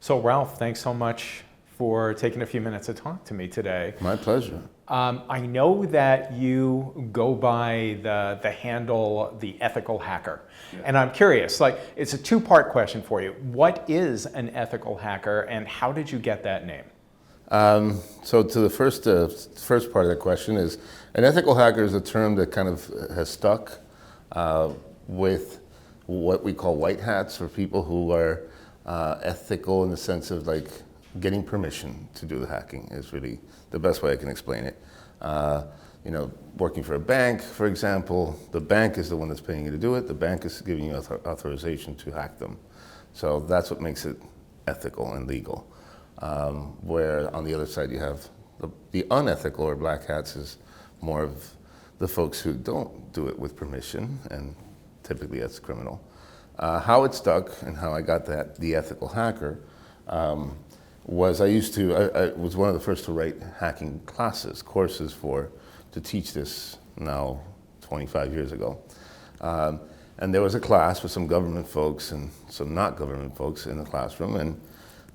So Ralph, thanks so much for taking a few minutes to talk to me today. My pleasure. I know that you go by the handle, the ethical hacker. Yeah. And I'm curious, like, it's a two-part question for you. What is an ethical hacker and how did you get that name? So to the first part of the question is, an ethical hacker is a term that kind of has stuck with what we call white hats, or people who are ethical in the sense of like getting permission to do the hacking is really the best way I can explain it. Working for a bank, for example, the bank is the one that's paying you to do it. The bank is giving you authorization to hack them. So that's what makes it ethical and legal. Where on the other side you have the unethical or black hats is more of the folks who don't do it with permission, and typically that's criminal. How it stuck and how I got the ethical hacker was I was one of the first to write hacking courses to teach this now 25 years ago. And there was a class with some government folks and some not government folks in the classroom, and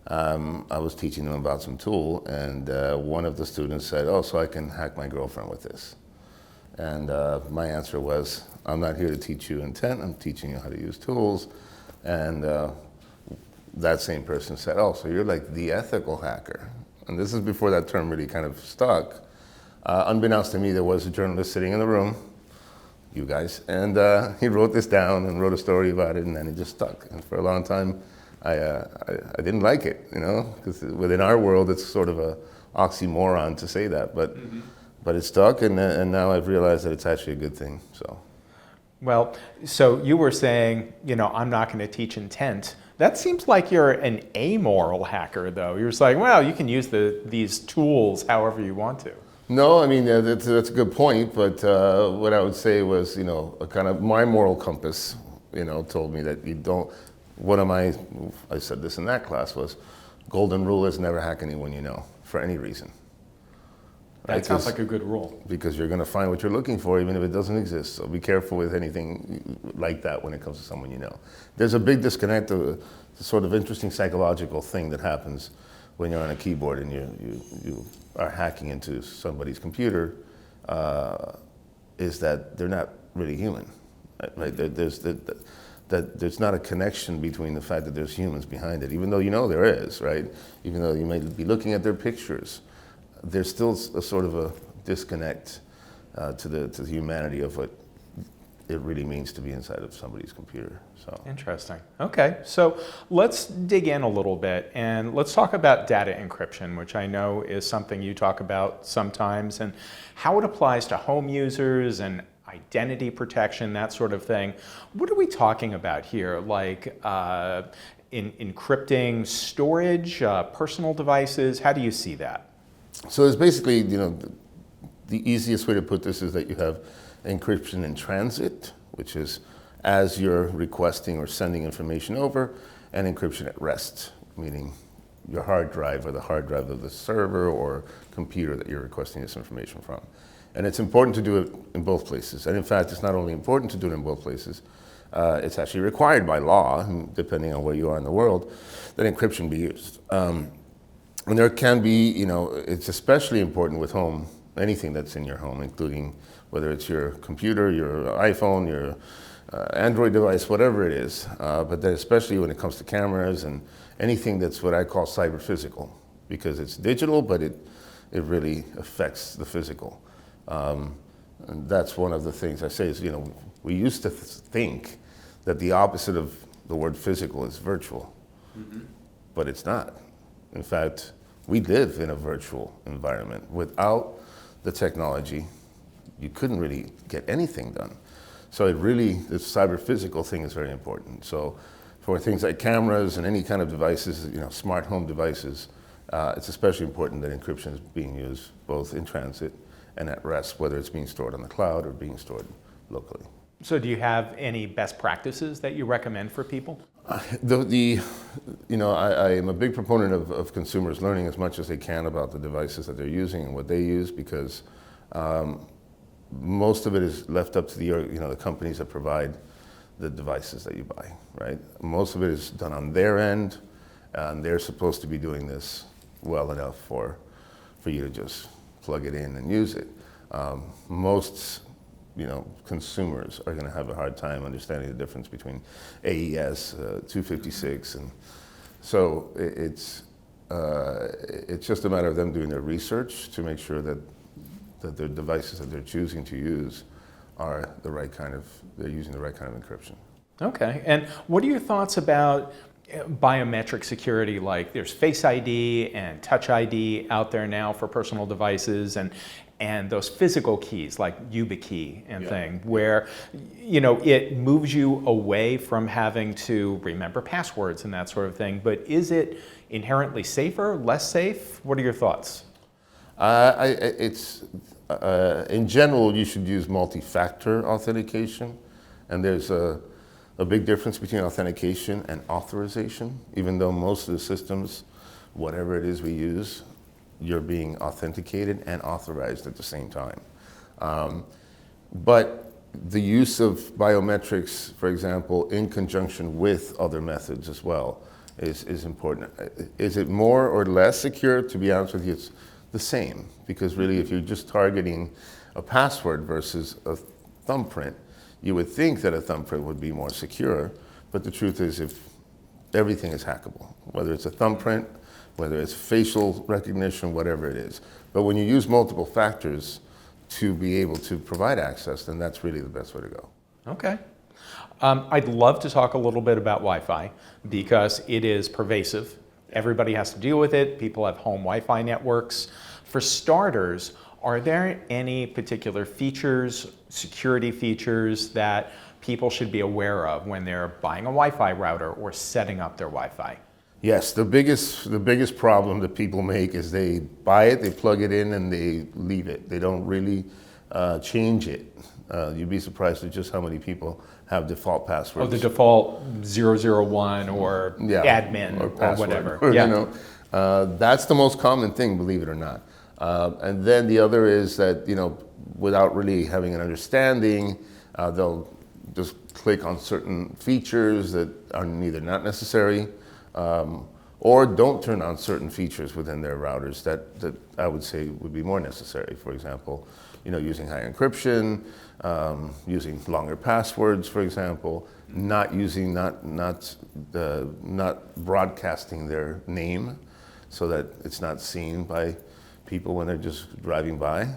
I was teaching them about some tool, and one of the students said, "Oh, so I can hack my girlfriend with this?" And my answer was, "I'm not here to teach you intent, I'm teaching you how to use tools." And that same person said, "Oh, so you're like the ethical hacker." And this is before that term really kind of stuck. Unbeknownst to me, there was a journalist sitting in the room, you guys, and he wrote this down and wrote a story about it, and then it just stuck. And for a long time, I didn't like it, because within our world, it's sort of a oxymoron to say that, but it stuck, and now I've realized that it's actually a good thing, so. Well, so you were saying, I'm not going to teach intent. That seems like you're an amoral hacker, though. You're just like, well, you can use these tools however you want to. No, I mean, that's a good point, but what I would say was, a kind of my moral compass, told me that you don't, I said this in that class, was golden rule is never hack anyone you know, for any reason. That sounds like a good rule. Because you're going to find what you're looking for even if it doesn't exist. So be careful with anything like that when it comes to someone you know. There's a big disconnect, the sort of interesting psychological thing that happens when you're on a keyboard and you are hacking into somebody's computer, is that they're not really human. Right? There's not a connection between the fact that there's humans behind it, even though there is, right? Even though you may be looking at their pictures. There's still a sort of a disconnect to the humanity of what it really means to be inside of somebody's computer. So interesting. Okay, so let's dig in a little bit and let's talk about data encryption, which I know is something you talk about sometimes, and how it applies to home users and identity protection, that sort of thing. What are we talking about here? Like encrypting storage, personal devices? How do you see that? So it's basically, the easiest way to put this is that you have encryption in transit, which is as you're requesting or sending information over, and encryption at rest, meaning your hard drive or the hard drive of the server or computer that you're requesting this information from. And it's important to do it in both places. And in fact, it's not only important to do it in both places, it's actually required by law, depending on where you are in the world, that encryption be used. And there can be, it's especially important with anything that's in your home, including whether it's your computer, your iPhone, your Android device, whatever it is. But then especially when it comes to cameras and anything that's what I call cyber-physical, because it's digital, but it really affects the physical. And that's one of the things I say is, we used to think that the opposite of the word physical is virtual, but it's not. In fact, we live in a virtual environment. Without the technology, you couldn't really get anything done. So this cyber-physical thing is very important. So for things like cameras and any kind of devices, smart home devices, it's especially important that encryption is being used both in transit and at rest, whether it's being stored on the cloud or being stored locally. So do you have any best practices that you recommend for people? I am a big proponent of consumers learning as much as they can about the devices that they're using and what they use, because most of it is left up to the companies that provide the devices that you buy, right? Most of it is done on their end, And they're supposed to be doing this well enough for you to just plug it in and use it. Most consumers are going to have a hard time understanding the difference between AES, 256, and so it's just a matter of them doing their research to make sure that the devices that they're choosing to use are they're using the right kind of encryption. Okay, and what are your thoughts about biometric security? Like there's Face ID and Touch ID out there now for personal devices, and those physical keys like YubiKey and thing, where it moves you away from having to remember passwords and that sort of thing. But is it inherently safer, less safe? What are your thoughts? In general, you should use multi-factor authentication, and there's a big difference between authentication and authorization. Even though most of the systems, whatever it is we use, you're being authenticated and authorized at the same time. But the use of biometrics, for example, in conjunction with other methods as well, is important. Is it more or less secure? To be honest with you, it's the same, because really if you're just targeting a password versus a thumbprint, you would think that a thumbprint would be more secure, but the truth is if everything is hackable, whether it's a thumbprint, whether it's facial recognition, whatever it is. But when you use multiple factors to be able to provide access, then that's really the best way to go. Okay. I'd love to talk a little bit about Wi-Fi because it is pervasive. Everybody has to deal with it. People have home Wi-Fi networks. For starters, are there any particular features, security features that people should be aware of when they're buying a Wi-Fi router or setting up their Wi-Fi? Yes, the biggest problem that people make is they buy it, they plug it in, and they leave it. They don't really change it. You'd be surprised at just how many people have default passwords. Oh, the default 001 or admin or whatever. That's the most common thing, believe it or not. And then the other is that, without really having an understanding, they'll just click on certain features that are either not necessary or don't turn on certain features within their routers that I would say would be more necessary. For example, using high encryption, using longer passwords, for example, not broadcasting their name so that it's not seen by people when they're just driving by.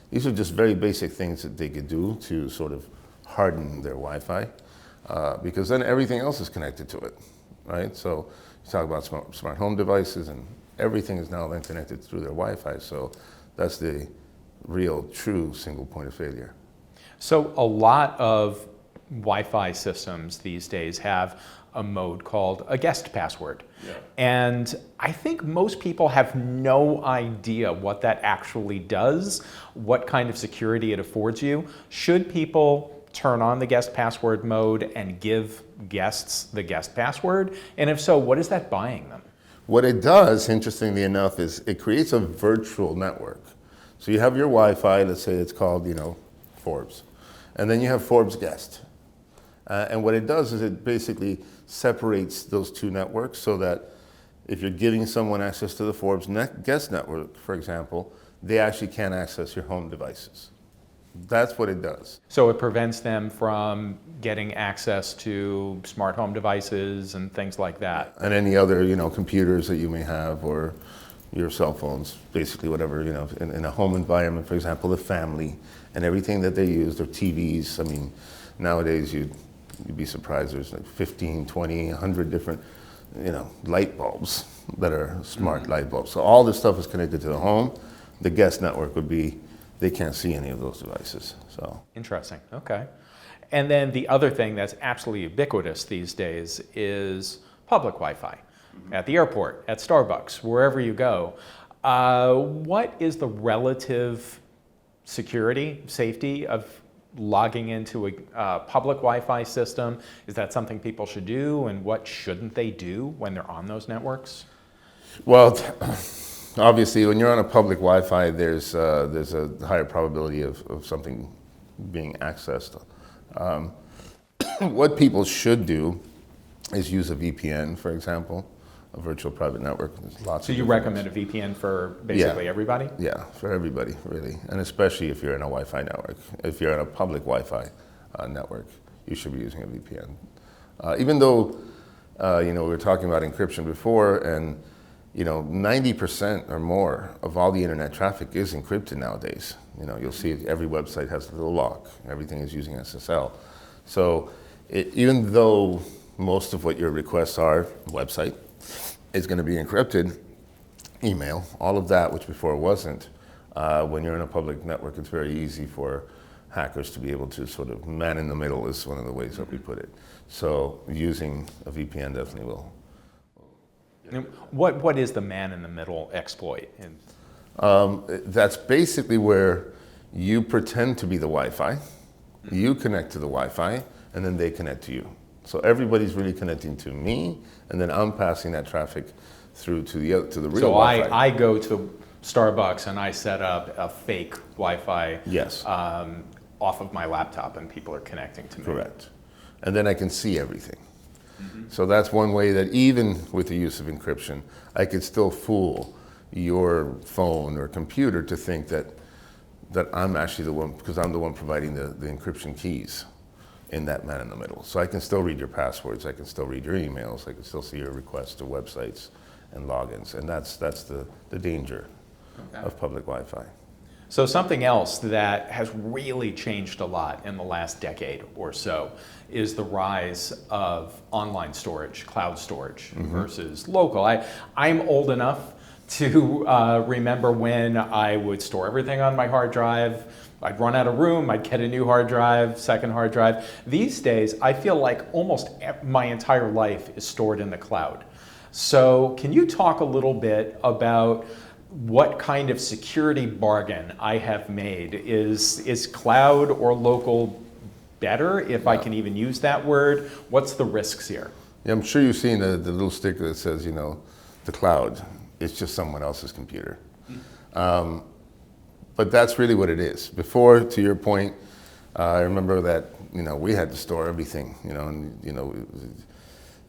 These are just very basic things that they could do to sort of harden their Wi-Fi, because then everything else is connected to it, right? So you talk about smart home devices, and everything is now then connected through their Wi-Fi. So that's the real, true single point of failure. So a lot of Wi-Fi systems these days have a mode called a guest password. Yeah. And I think most people have no idea what that actually does, what kind of security it affords you. Should people turn on the guest password mode and give guests the guest password? And if so, what is that buying them? What it does, interestingly enough, is it creates a virtual network. So you have your Wi-Fi, let's say it's called, Forbes. And then you have Forbes Guest. And what it does is it basically separates those two networks so that if you're giving someone access to the Forbes Guest network, for example, they actually can't access your home devices. That's what it does. So it prevents them from getting access to smart home devices and things like that. And any other, computers that you may have, or your cell phones, basically whatever, in a home environment, for example, the family and everything that they use, their TVs. I mean, nowadays you'd be surprised there's like 15, 20, 100 different, light bulbs that are smart light bulbs. So all this stuff is connected to the home. The guest network would be, they can't see any of those devices. So interesting. Okay. And then the other thing that's absolutely ubiquitous these days is public Wi-Fi. At the airport, at Starbucks, wherever you go. What is the relative security, safety of logging into a public Wi-Fi system? Is that something people should do, and what shouldn't they do when they're on those networks? Well, obviously, when you're on a public Wi-Fi, there's a higher probability of something being accessed. What people should do is use a VPN, for example. a virtual private network. There's lots So of you different recommend a VPN for basically everybody? Yeah, for everybody, really. And especially if you're in a Wi-Fi network. If you're in a public Wi-Fi network, you should be using a VPN. Even though, we were talking about encryption before, and 90% or more of all the internet traffic is encrypted nowadays. You'll see every website has a little lock. Everything is using SSL. So even though most of what your requests are, website, is going to be encrypted, email, all of that, which before wasn't, when you're in a public network, it's very easy for hackers to be able to sort of man in the middle is one of the ways that we put it. So using a VPN definitely will. And what is the man in the middle exploit? That's basically where you pretend to be the Wi-Fi, you connect to the Wi-Fi, and then they connect to you. So everybody's really connecting to me, and then I'm passing that traffic through to the real Wi-Fi. So I go to Starbucks and I set up a fake Wi-Fi Yes. Off of my laptop, and people are connecting to me. Correct. And then I can see everything. So that's one way that even with the use of encryption, I could still fool your phone or computer to think that I'm actually the one, because I'm the one providing the encryption keys in that man in the middle. So I can still read your passwords, I can still read your emails, I can still see your requests to websites and logins. And that's the danger of public Wi-Fi. So something else that has really changed a lot in the last decade or so is the rise of online storage, cloud storage versus local. I'm old enough to remember when I would store everything on my hard drive. I'd run out of room, I'd get a new hard drive, second hard drive. These days, I feel like almost my entire life is stored in the cloud. So can you talk a little bit about what kind of security bargain I have made? Is cloud or local better, if I can even use that word? What's the risks here? Yeah, I'm sure you've seen the little sticker that says, the cloud. It's just someone else's computer. But that's really what it is. Before, to your point, I remember that we had to store everything.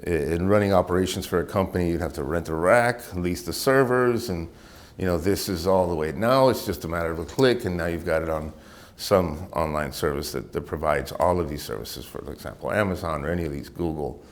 In running operations for a company, you'd have to rent a rack, lease the servers, and this is all the way. Now it's just a matter of a click, and now you've got it on some online service that provides all of these services. For example, Amazon or any of these, Google.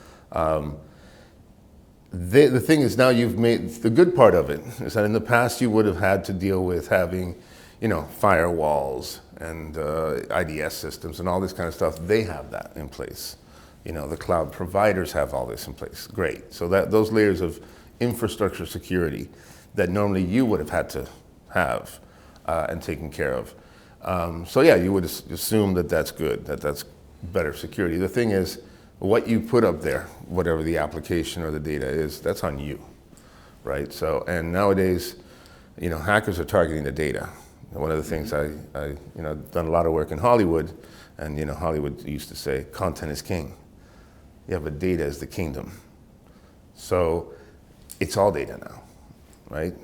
The thing is, now you've made, the good part of it is that in the past you would have had to deal with having, firewalls and IDS systems and all this kind of stuff. They have that in place. The cloud providers have all this in place. Great. So those layers of infrastructure security that normally you would have had to have and taken care of. So yeah, you would assume that that's good, that's better security. The thing is, what you put up there, whatever the application or the data is, that's on you, right? So, and nowadays, hackers are targeting the data. One of the things I've done a lot of work in Hollywood, and Hollywood used to say, content is king. Yeah, but data is the kingdom. So it's all data now, right?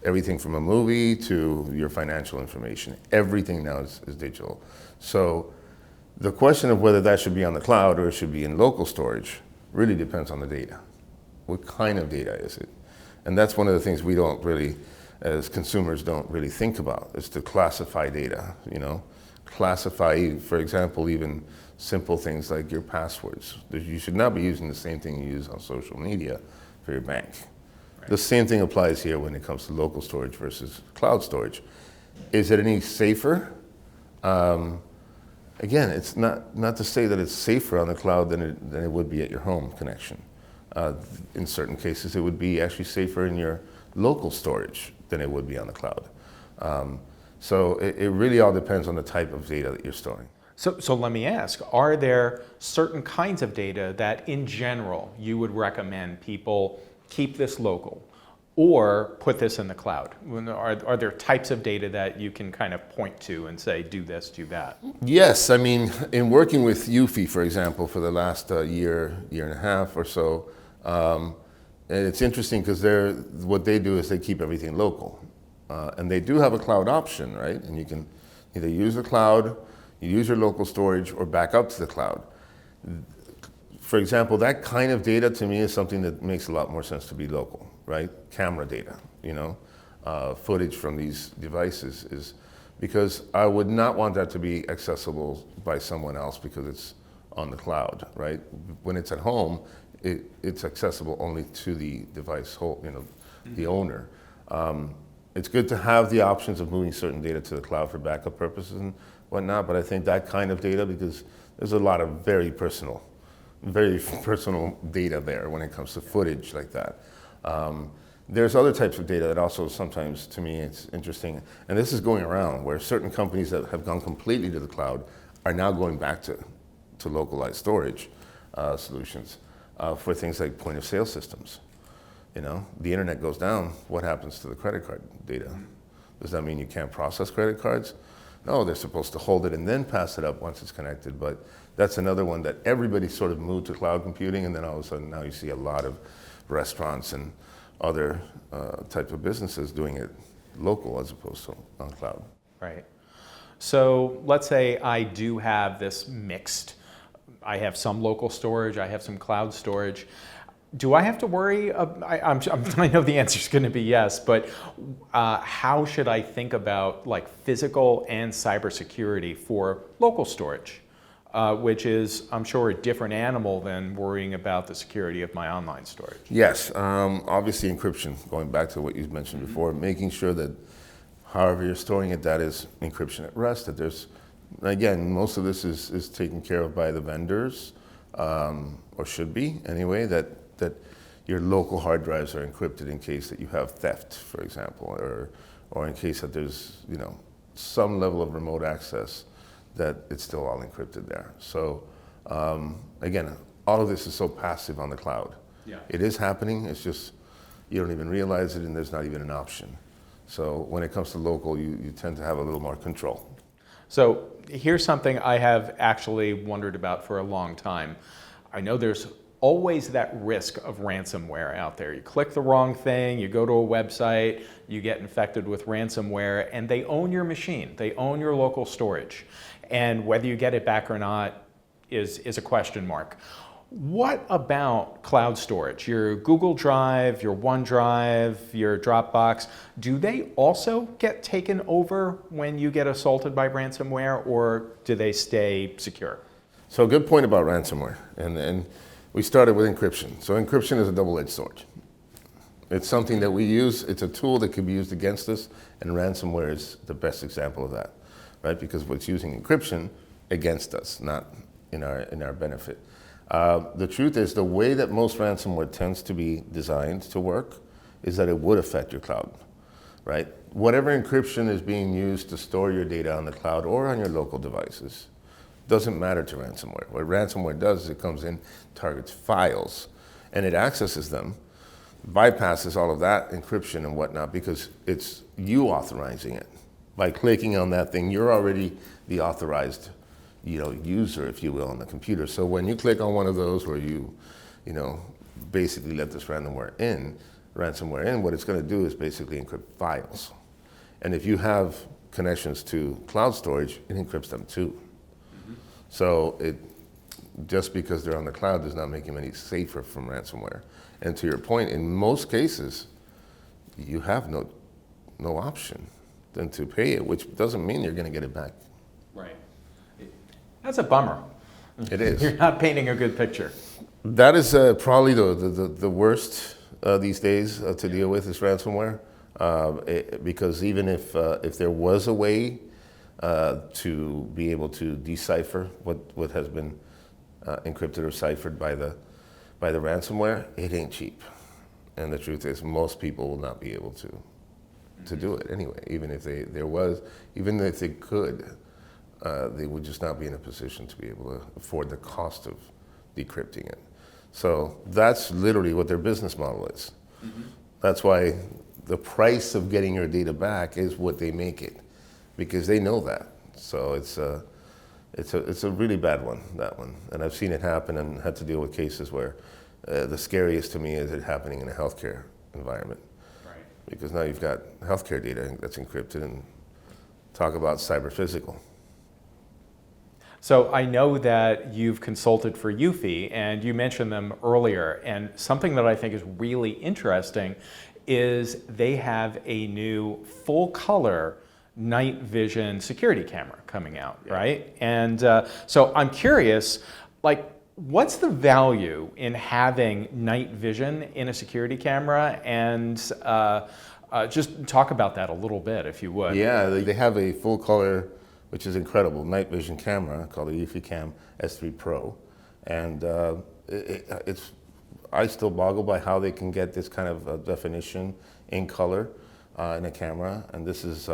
Everything from a movie to your financial information, everything now is digital. So the question of whether that should be on the cloud or it should be in local storage really depends on the data. What kind of data is it? And that's one of the things we don't really, as consumers, don't really think about, is to classify data, Classify, for example, even simple things like your passwords. You should not be using the same thing you use on social media for your bank. The same thing applies here when it comes to local storage versus cloud storage. Is it any safer? Again, it's not to say that it's safer on the cloud than it would be at your home connection. In certain cases, it would be actually safer in your local storage than it would be on the cloud. So it really all depends on the type of data that you're storing. So let me ask, are there certain kinds of data that in general you would recommend people keep this local or put this in the cloud? Are there types of data that you can kind of point to and say, do this, do that? Yes, I mean, in working with eufy, for example, for the last year and a half or so, it's interesting because what they do is they keep everything local. And they do have a cloud option, right? And you can either use the cloud, you use your local storage, or back up to the cloud. for example, that kind of data to me is something that makes a lot more sense to be local, right? Camera data, footage from these devices is, because I would not want that to be accessible by someone else because it's on the cloud, right? When it's at home, it's accessible only to the device, the owner. It's good to have the options of moving certain data to the cloud for backup purposes and whatnot, but I think that kind of data, because there's a lot of very personal data there when it comes to footage like that. There's other types of data that also sometimes, to me, it's interesting, and this is going around, where certain companies that have gone completely to the cloud are now going back to localized storage solutions for things like point of sale systems. The internet goes down, what happens to the credit card data? Does that mean you can't process credit cards? No, they're supposed to hold it and then pass it up once it's connected, but that's another one that everybody sort of moved to cloud computing, and then all of a sudden now you see a lot of restaurants and other types of businesses doing it local as opposed to on cloud. Right. So let's say I do have this mixed. I have some local storage, I have some cloud storage. Do I have to worry? I know the answer is going to be yes, but how should I think about like physical and cybersecurity for local storage, which is, I'm sure, a different animal than worrying about the security of my online storage? Yes, obviously encryption, going back to what you mentioned before, making sure that however you're storing it, that is encryption at rest, that there's, again, most of this is taken care of by the vendors, or should be anyway, that your local hard drives are encrypted in case that you have theft, for example, or in case that there's some level of remote access, that it's still all encrypted there. So again, all of this is so passive on the cloud. Yeah. It is happening, it's just you don't even realize it, and there's not even an option. So when it comes to local, you tend to have a little more control. So here's something I have actually wondered about for a long time. I know there's always that risk of ransomware out there. You click the wrong thing, you go to a website, you get infected with ransomware, and they own your machine. They own your local storage. And whether you get it back or not is a question mark. What about cloud storage? Your Google Drive, your OneDrive, your Dropbox, do they also get taken over when you get assaulted by ransomware, or do they stay secure? So good point about ransomware. And we started with encryption. So encryption is a double-edged sword. It's something that we use, it's a tool that can be used against us, and ransomware is the best example of that, right? Because it's using encryption against us, not in our benefit. The truth is, the way that most ransomware tends to be designed to work is that it would affect your cloud, right? Whatever encryption is being used to store your data on the cloud or on your local devices doesn't matter to ransomware. What ransomware does is it comes in, targets files, and it accesses them, bypasses all of that encryption and whatnot, because it's you authorizing it. By clicking on that thing, you're already the authorized user, if you will, on the computer. So when you click on one of those where you basically let this ransomware in, what it's going to do is basically encrypt files. And if you have connections to cloud storage, it encrypts them too. So just because they're on the cloud does not make them any safer from ransomware. And to your point, in most cases, you have no option than to pay it, which doesn't mean you're going to get it back. Right. That's a bummer. It is. You're not painting a good picture. That is probably the worst these days to deal with is ransomware, because even if there was a way to be able to decipher what has been encrypted or ciphered by the ransomware, it ain't cheap. And the truth is, most people will not be able to do it anyway. Even if even if they could, they would just not be in a position to be able to afford the cost of decrypting it. So that's literally what their business model is. Mm-hmm. That's why the price of getting your data back is what they make it, because they know that. So it's a really bad one, that one. And I've seen it happen and had to deal with cases where the scariest to me is it happening in a healthcare environment. Right. Because now you've got healthcare data that's encrypted, and talk about cyber physical. So I know that you've consulted for eufy, and you mentioned them earlier. And something that I think is really interesting is they have a new full color night vision security camera coming out, right? And so I'm curious, like, what's the value in having night vision in a security camera? And just talk about that a little bit, if you would. Yeah, they have a full color, which is incredible, night vision camera called the eufy Cam S3 Pro. And it's, I still boggle by how they can get this kind of definition in color in a camera. And this is,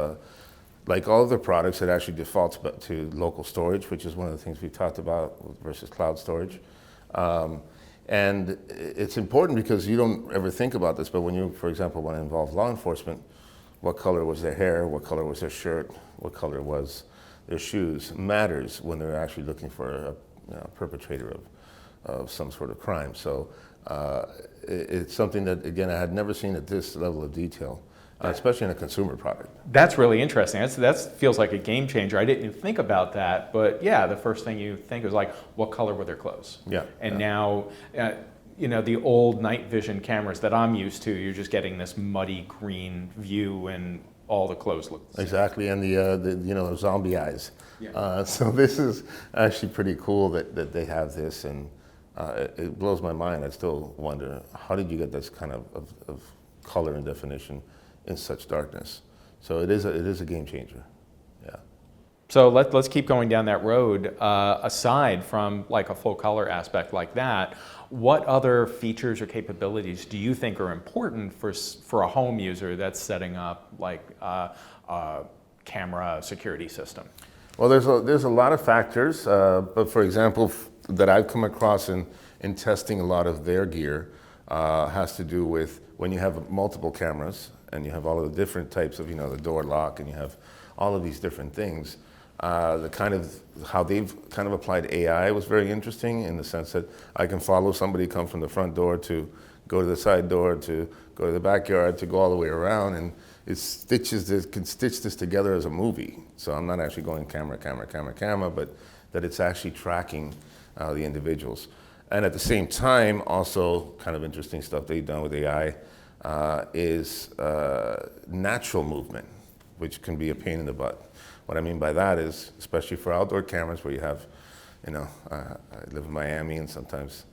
like all of their products, it actually defaults to local storage, which is one of the things we talked about versus cloud storage. And it's important because you don't ever think about this, but when you, for example, want to involve law enforcement, what color was their hair, what color was their shirt, what color was their shoes matters when they're actually looking for a perpetrator of some sort of crime. So it's something that, again, I had never seen at this level of detail, especially in a consumer product. That's really interesting. That feels like a game changer. I didn't even think about that, but yeah, the first thing you think is like, what color were their clothes? Yeah. And now, you know, the old night vision cameras that I'm used to, you're just getting this muddy green view and all the clothes look the same. Exactly, and the you know, zombie eyes. Yeah. So this is actually pretty cool that they have this, and it blows my mind. I still wonder, how did you get this kind of color and definition in such darkness? So it is a game changer. Yeah. So let's keep going down that road. Aside from like a full color aspect like that, what other features or capabilities do you think are important for a home user that's setting up like a camera security system? Well, there's a lot of factors, but for example, that I've come across in testing a lot of their gear has to do with when you have multiple cameras and you have all of the different types of, you know, the door lock, and you have all of these different things. The kind of how they've kind of applied AI was very interesting in the sense that I can follow somebody come from the front door to go to the side door to go to the backyard to go all the way around, and it can stitch this together as a movie. So I'm not actually going camera, but that it's actually tracking the individuals. And at the same time, also kind of interesting stuff they've done with AI is natural movement, which can be a pain in the butt. What I mean by that is, especially for outdoor cameras where you have, you know, I live in Miami, and sometimes,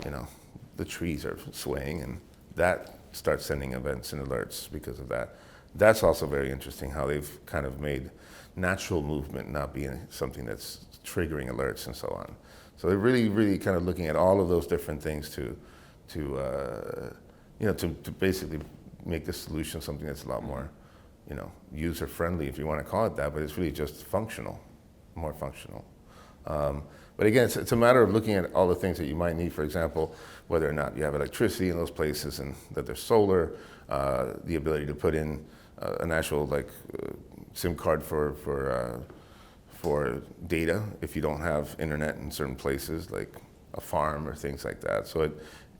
you know, the trees are swaying, and that starts sending events and alerts because of that. That's also very interesting how they've kind of made natural movement not being something that's triggering alerts and so on. So they're really, really kind of looking at all of those different things to basically make the solution something that's a lot more, you know, user-friendly, if you want to call it that, but it's really just functional, more functional. But again, it's a matter of looking at all the things that you might need, for example, whether or not you have electricity in those places and that there's solar, the ability to put in an actual SIM card for data if you don't have internet in certain places, like a farm or things like that. So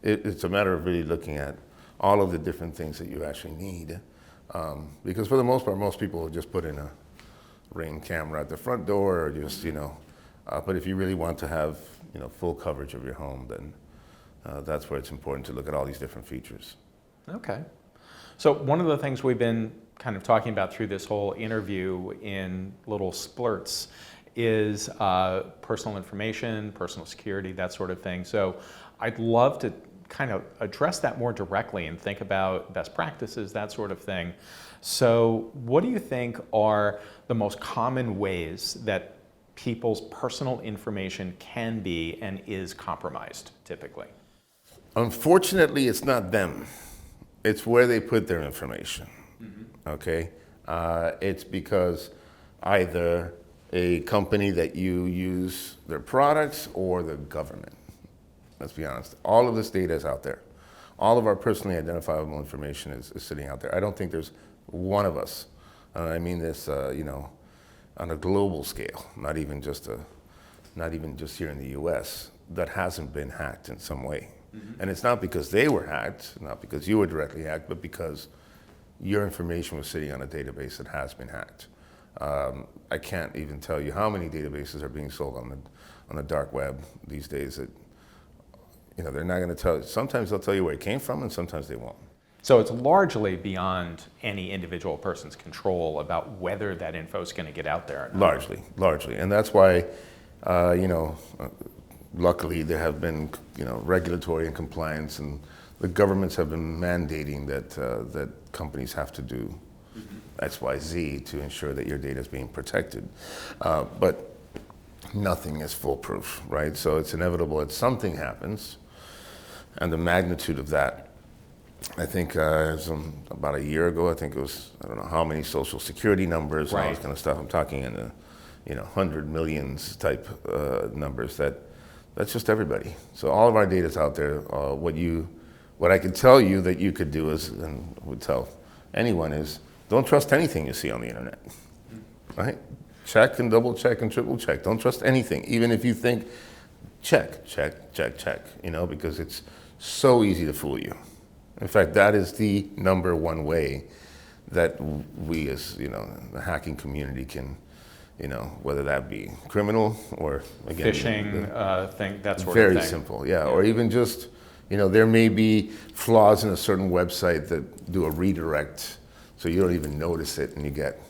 it's a matter of really looking at all of the different things that you actually need. Because for the most part, most people will just put in a Ring camera at the front door, or just, you know, but if you really want to have, you know, full coverage of your home, then that's where it's important to look at all these different features. Okay. So one of the things we've been kind of talking about through this whole interview in little splurts is personal information, personal security, that sort of thing. So I'd love to kind of address that more directly and think about best practices, that sort of thing. So what do you think are the most common ways that people's personal information can be and is compromised typically? Unfortunately, it's not them. It's where they put their information. Mm-hmm. Okay? It's because either a company that you use their products or the government. Let's be honest. All of this data is out there. All of our personally identifiable information is sitting out there. I don't think there's one of us, I mean this, you know, on a global scale, not even just here in the U.S., that hasn't been hacked in some way. Mm-hmm. And it's not because they were hacked, not because you were directly hacked, but because your information was sitting on a database that has been hacked. I can't even tell you how many databases are being sold on the dark web these days that, they're not going to tell you. Sometimes they'll tell you where it came from, and sometimes they won't. So it's largely beyond any individual person's control about whether that info is going to get out there or not. Largely. And that's why, luckily there have been, regulatory and compliance, and the governments have been mandating that companies have to do X, Y, Z to ensure that your data is being protected. But nothing is foolproof, right? So it's inevitable that something happens, and the magnitude of that, I think about a year ago, I think it was, I don't know how many social security numbers and all this kind of stuff. I'm talking in the 100 millions type numbers. That's just everybody. So all of our data's out there. What I can tell you that you could do is, and would tell anyone, is don't trust anything you see on the internet, right? Check and double check and triple check. Don't trust anything, even if you think, check, because it's so easy to fool you. In fact, that is the number one way that we as, the hacking community can, whether that be criminal or, again, phishing, thing, that sort of thing. Very simple, yeah. Or even just, there may be flaws in a certain website that do a redirect, so you don't even notice it and you get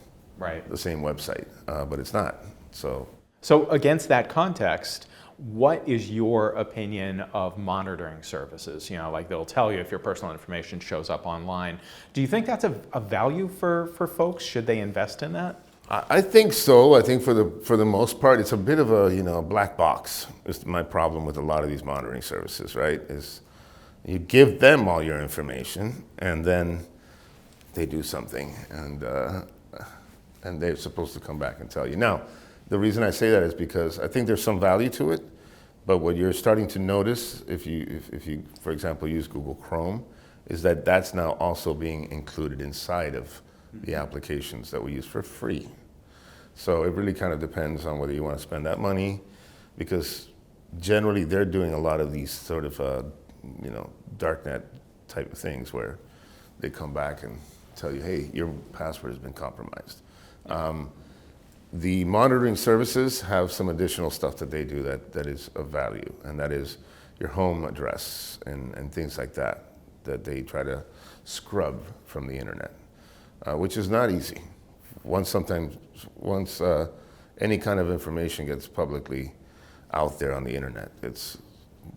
the same website, but it's not. So against that context, what is your opinion of monitoring services? Like they'll tell you if your personal information shows up online. Do you think that's a value for folks? Should they invest in that? I think so. I think for the most part, it's a bit of a black box. Is my problem with a lot of these monitoring services, right? Is you give them all your information and then they do something, and they're supposed to come back and tell you. Now, the reason I say that is because I think there's some value to it, but what you're starting to notice if you, for example, use Google Chrome, is that that's now also being included inside of the applications that we use for free. So it really kind of depends on whether you want to spend that money, because generally they're doing a lot of these sort of, darknet type of things where they come back and tell you, hey, your password has been compromised. The monitoring services have some additional stuff that they do that is of value, and that is your home address and things like that they try to scrub from the internet, which is not easy. Once any kind of information gets publicly out there on the internet, it's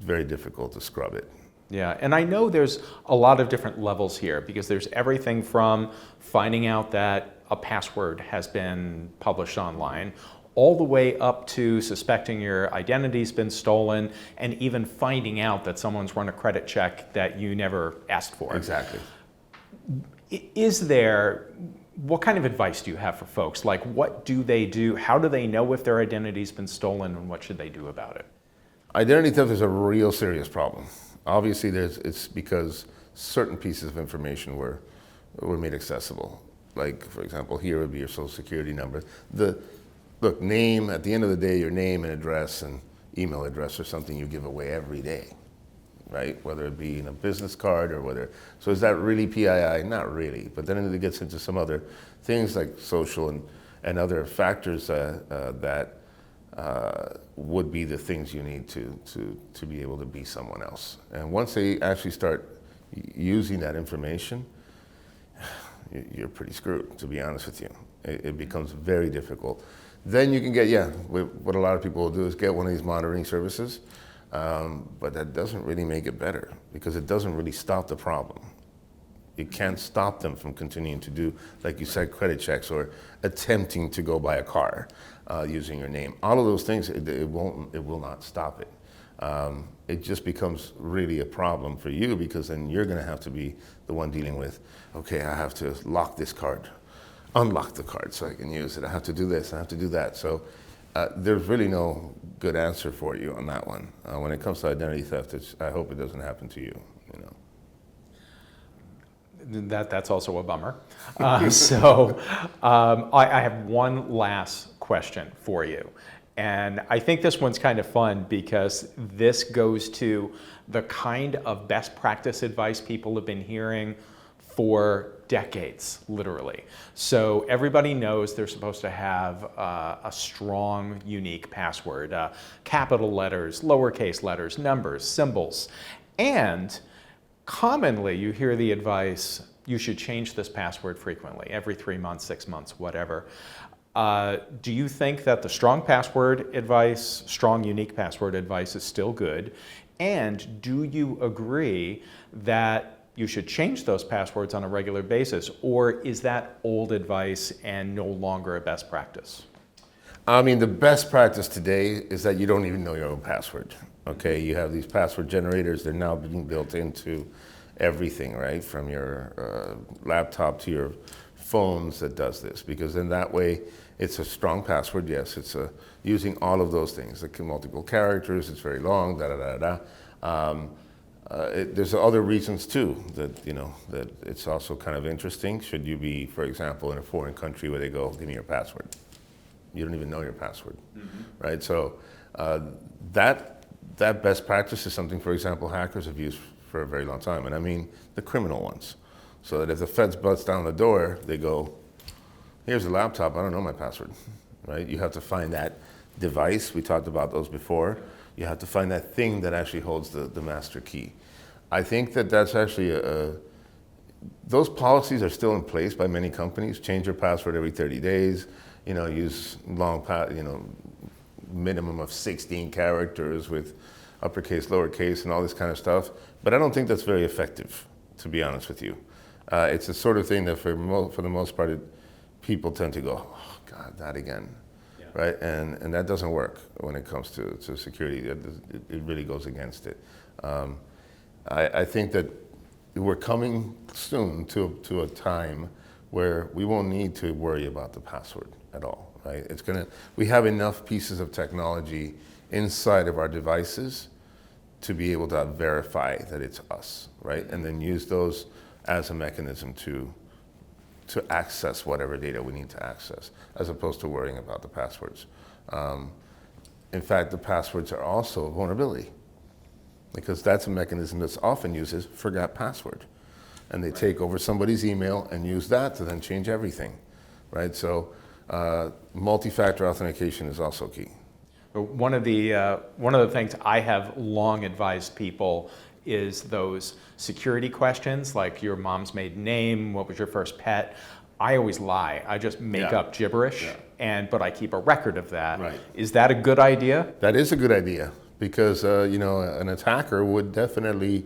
very difficult to scrub it. Yeah, and I know there's a lot of different levels here, because there's everything from finding out that a password has been published online, all the way up to suspecting your identity's been stolen, and even finding out that someone's run a credit check that you never asked for. Exactly. What kind of advice do you have for folks? Like, what do they do? How do they know if their identity's been stolen, and what should they do about it? Identity theft is a real serious problem. Obviously, it's because certain pieces of information were made accessible. Like, for example, here would be your social security number. Name, at the end of the day, your name and address and email address are something you give away every day, right? Whether it be in a business card or whether, so is that really PII? Not really, but then it gets into some other things like social and other factors that would be the things you need to be able to be someone else. And once they actually start using that information, you're pretty screwed, to be honest with you. It becomes very difficult. Then you can get, what a lot of people will do is get one of these monitoring services, but that doesn't really make it better, because it doesn't really stop the problem. It can't stop them from continuing to do, like you said, credit checks or attempting to go buy a car using your name. All of those things, it will not stop it. It just becomes really a problem for you, because then you're going to have to be the one dealing with, okay, I have to lock this card, unlock the card so I can use it. I have to do this, I have to do that. So there's really no good answer for you on that one. When it comes to identity theft, I hope it doesn't happen to you. That's also a bummer. I have one last question for you. And I think this one's kind of fun, because this goes to the kind of best practice advice people have been hearing for decades, literally. So everybody knows they're supposed to have a strong, unique password, capital letters, lowercase letters, numbers, symbols. And commonly you hear the advice, you should change this password frequently, every 3 months, 6 months, whatever. Do you think that the strong password advice, strong unique password advice is still good? And do you agree that you should change those passwords on a regular basis, or is that old advice and no longer a best practice? I mean, the best practice today is that you don't even know your own password. Okay, you have these password generators, they're now being built into everything, right? From your laptop to your phones that does this, because in that way, it's a strong password, yes, it's using all of those things, like multiple characters, it's very long, there's other reasons too that, that it's also kind of interesting. Should you be, for example, in a foreign country where they go, give me your password. You don't even know your password, right? So that best practice is something, for example, hackers have used for a very long time, and I mean the criminal ones. So that if the feds bust down the door, they go, here's a laptop, I don't know my password, right? You have to find that device, we talked about those before. You have to find that thing that actually holds the master key. I think that that's actually those policies are still in place by many companies. Change your password every 30 days, use minimum of 16 characters with uppercase, lowercase, and all this kind of stuff. But I don't think that's very effective, to be honest with you. It's the sort of thing that for the most part, people tend to go, oh God, that again, right? And that doesn't work when it comes to security. It really goes against it. I think that we're coming soon to a time where we won't need to worry about the password at all, right? We have enough pieces of technology inside of our devices to be able to verify that it's us, right? And then use those as a mechanism to access whatever data we need to access, as opposed to worrying about the passwords. In fact, the passwords are also a vulnerability, because that's a mechanism that's often used as forgot password. And they take over somebody's email and use that to then change everything, right? So multi-factor authentication is also key. One of the things I have long advised people is those security questions, like your mom's maiden name, what was your first pet? I always lie. I just make up gibberish, but I keep a record of that. Right. Is that a good idea? That is a good idea, because an attacker would definitely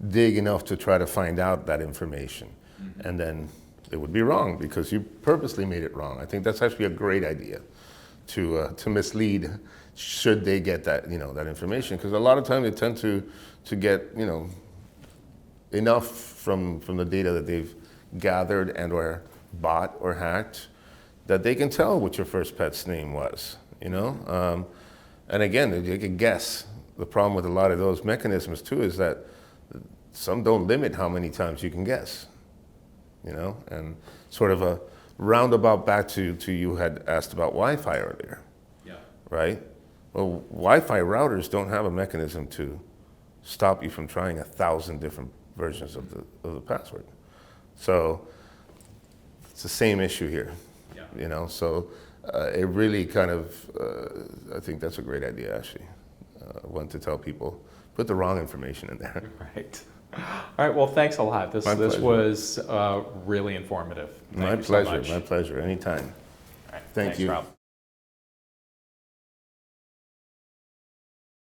dig enough to try to find out that information, and then it would be wrong because you purposely made it wrong. I think that's actually a great idea to mislead. Should they get that that information, because a lot of times they tend to get enough from the data that they've gathered and or bought or hacked that they can tell what your first pet's name was. And again, they can guess. The problem with a lot of those mechanisms too is that some don't limit how many times you can guess. And sort of a roundabout back to you had asked about Wi-Fi earlier. Yeah. Right? Well, Wi-Fi routers don't have a mechanism to stop you from trying 1,000 different versions of the password. So it's the same issue here. Yeah. So it really kind of, I think that's a great idea actually. One to tell people, put the wrong information in there. Right. All right, well, thanks a lot. This was really informative. My pleasure, anytime. All right, Thank you. Rob.